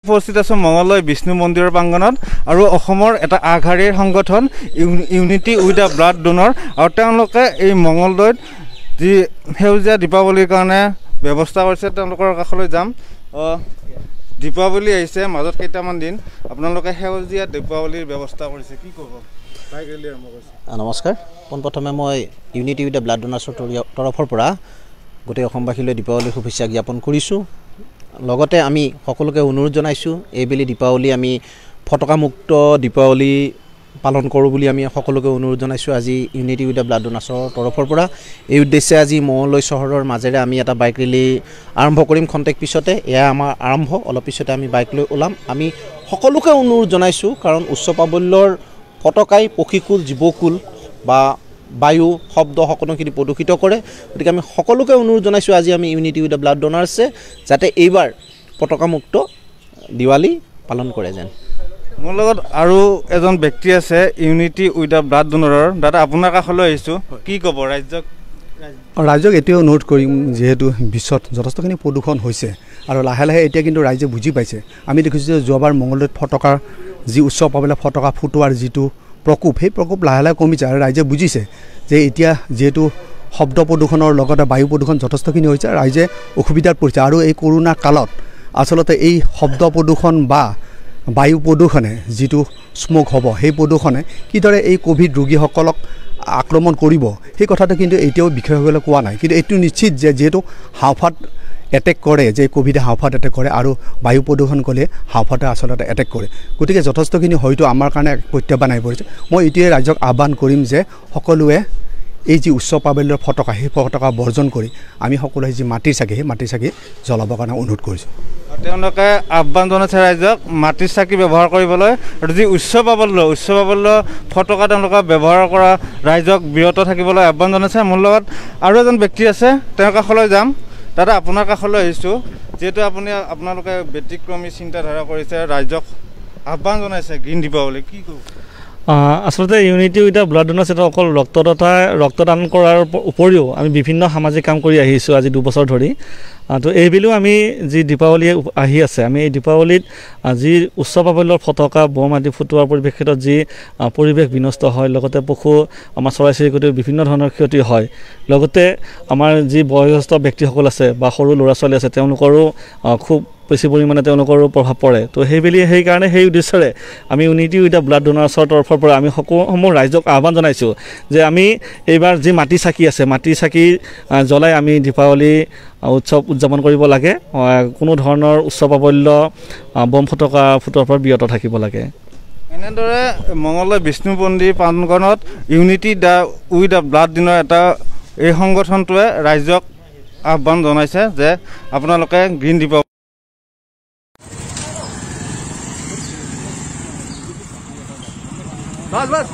উপস্থিত আছো মঙলদৈ বিষ্ণু মন্দিৰৰ প্ৰাংগণত আৰু অসমৰ এটা আগশাৰীৰ সংগঠন ইউনিটি উইথ দ্য ব্লাড ডোনৰ আৰু তেওঁলোকে এই মঙলদৈত যি সেউজীয়া দীপাৱলীৰ কাৰণে ব্যৱস্থা কৰিছে তেওঁলোকৰ কাষলৈ যাম। দীপাৱলী আহিছে মাজত কেইটামান দিন আপোনালোকে সেউজীয়া দীপাৱলীৰ ব্যৱস্থা কৰিছে কি ক'ব? নমস্কাৰ। পোনপ্ৰথমে মই ইউনিটি উইথ দ্য ব্লাড ডোনাৰ্ছৰ তৰফৰ পৰা গোটেই অসমবাসীলৈ দীপাৱলীৰ শুভেচ্ছা জ্ঞাপন কৰিছোঁ। লগতে আমি সকলোকে অনুৰোধ জনাইছোঁ এইবেলি দীপাৱলী আমি ফটকামুক্ত দীপাৱলী পালন কৰোঁ বুলি আমি সকলোকে অনুৰোধ জনাইছোঁ আজি ইউনিটি উইথ দ্য ব্লাড ডোনাৰ্ছৰ তৰফৰ পৰা। এই উদ্দেশ্যে আজি মঙলদৈ চহৰৰ মাজেৰে আমি এটা বাইক ৰেলী আৰম্ভ কৰিম খন্তেক পিছতে। এয়া আমাৰ আৰম্ভ, অলপ পিছতে আমি বাইক লৈ ওলাম। আমি সকলোকে অনুৰোধ জনাইছোঁ কাৰণ উচ্চ প্ৰাবল্যৰ ফটকাই পক্ষীকুল জীৱকুল বা বায়ু শব্দ সকলোখিনি প্ৰদূষিত কৰে। গতিকে আমি সকলোকে অনুৰোধ জনাইছোঁ আজি আমি ইউনিটি উইথ দ্য ব্লাড ডোনাৰ্ছে যাতে এইবাৰ পতাকামুক্ত দিৱালী পালন কৰে যেন। মোৰ লগত আৰু এজন ব্যক্তি আছে ইউনিটি উইথ দ্য ব্লাড ডোনাৰৰ। দাদা আপোনাৰ কাষলৈ আহিছোঁ, কি ক'ব ৰাইজক এতিয়াও অনুৰোধ কৰিম যিহেতু বিশ্বত যথেষ্টখিনি প্ৰদূষণ হৈছে আৰু লাহে লাহে এতিয়া কিন্তু ৰাইজে বুজি পাইছে। আমি দেখিছোঁ যে যোৱাবাৰ মঙলদৈত ফটকাৰ যি উৎসৱ পাবলৈ ফটকা ফুটোৱাৰ যিটো প্ৰকোপ সেই প্ৰকোপ লাহে লাহে কমিছে আৰু ৰাইজে বুজিছে যে এতিয়া যিহেতু শব্দ প্ৰদূষণৰ লগতে বায়ু প্ৰদূষণ যথেষ্টখিনি হৈছে, ৰাইজে অসুবিধাত পৰিছে আৰু এই কৰোণা কালত আচলতে এই শব্দ প্ৰদূষণ বা বায়ু প্ৰদূষণে যিটো স্মগ হ'ব সেই প্ৰদূষণে কিদৰে এই ক'ভিড ৰোগীসকলক আক্ৰমণ কৰিব সেই কথাটো কিন্তু এতিয়াও বিশেষভাৱে কোৱা নাই। কিন্তু এইটো নিশ্চিত যে যিহেতু হাওঁফাওঁত এটেক কৰে, যে ক'ভিডে হাওঁফাওঁত এটেক কৰে আৰু বায়ু প্ৰদূষণ ক'লে হাওঁফাওঁতে আচলতে এটেক কৰে। গতিকে যথেষ্টখিনি হয়তো আমাৰ কাৰণে প্ৰত্যাহ্বান আহি পৰিছে। মই এইটোৱে ৰাইজক আহ্বান কৰিম যে সকলোৱে এই যি উচ্চ প্ৰাবল্যৰ ফটকা সেই ফটকা বৰ্জন কৰি আমি সকলোৱে যি মাটিৰ চাকি সেই মাটিৰ চাকি জ্বলাবৰ কাৰণে অনুৰোধ কৰিছোঁ। তেওঁলোকে আহ্বান জনাইছে ৰাইজক মাটিৰ চাকি ব্যৱহাৰ কৰিবলৈ আৰু যি উচ্চ প্ৰাবল্য ফটকা তেওঁলোকে ব্যৱহাৰ কৰা ৰাইজক বিৰত থাকিবলৈ আহ্বান জনাইছে। মোৰ লগত আৰু এজন ব্যক্তি আছে, তেওঁৰ কাষলৈ যাম। দাদা আপোনাৰ কাষলৈ আহিছোঁ, যিহেতু আপোনালোকে ব্যতিক্ৰমী চিন্তাধাৰা কৰিছে, ৰাইজক আহ্বান জনাইছে গ্ৰীণ দীপাৱলী, কি ক'ব? আচলতে ইউনিটি উইথ দ্য ব্লাড ডোনাৰ্ছ এটা অকল ৰক্তদান কৰাৰ উপৰিও আমি বিভিন্ন সামাজিক কাম কৰি আহিছোঁ আজি 2 বছৰ ধৰি। তো এইবেলিও আমি যি দীপাৱলী আহি আছে, আমি এই দীপাৱলীত যি উচ্চ প্ৰাবল্যৰ ফটকা বম আদি ফুটোৱাৰ পৰিপ্ৰেক্ষিতত যি পৰিৱেশ বিনষ্ট হয়, লগতে পশু আমাৰ চৰাই চিৰিকটিৰ বিভিন্ন ধৰণৰ ক্ষতি হয়, লগতে আমাৰ যি বয়োজ্যেষ্ঠ ব্যক্তিসকল আছে বা সৰু ল'ৰা ছোৱালী আছে তেওঁলোকৰো খুব বেছি পৰিমাণে তেওঁলোকৰো প্ৰভাৱ পৰে। তো সেইকাৰণে সেই উদ্দেশ্যৰে আমি ইউনিটি উইথ দ্য ব্লাড ডোনাৰ্ছৰ তৰফৰ পৰা আমি সকলোসমূহ ৰাইজক আহ্বান জনাইছোঁ যে আমি এইবাৰ যি মাটিৰ চাকি আছে মাটিৰ চাকি জ্বলাই আমি দীপাৱলী উৎসৱ উদযাপন কৰিব লাগে। কোনো ধৰণৰ উচ্চ প্ৰাবল্য বম ফটকা ফুটোৱাৰ পৰা বিৰত থাকিব লাগে। এনেদৰে মঙলদৈ বিষ্ণু মন্দিৰ প্ৰাংগণত unity with the blood donor এটা এই সংগঠনটোৱে ৰাইজক আহ্বান জনাইছে যে আপোনালোকে গ্ৰীণ দীপাৱলী বাস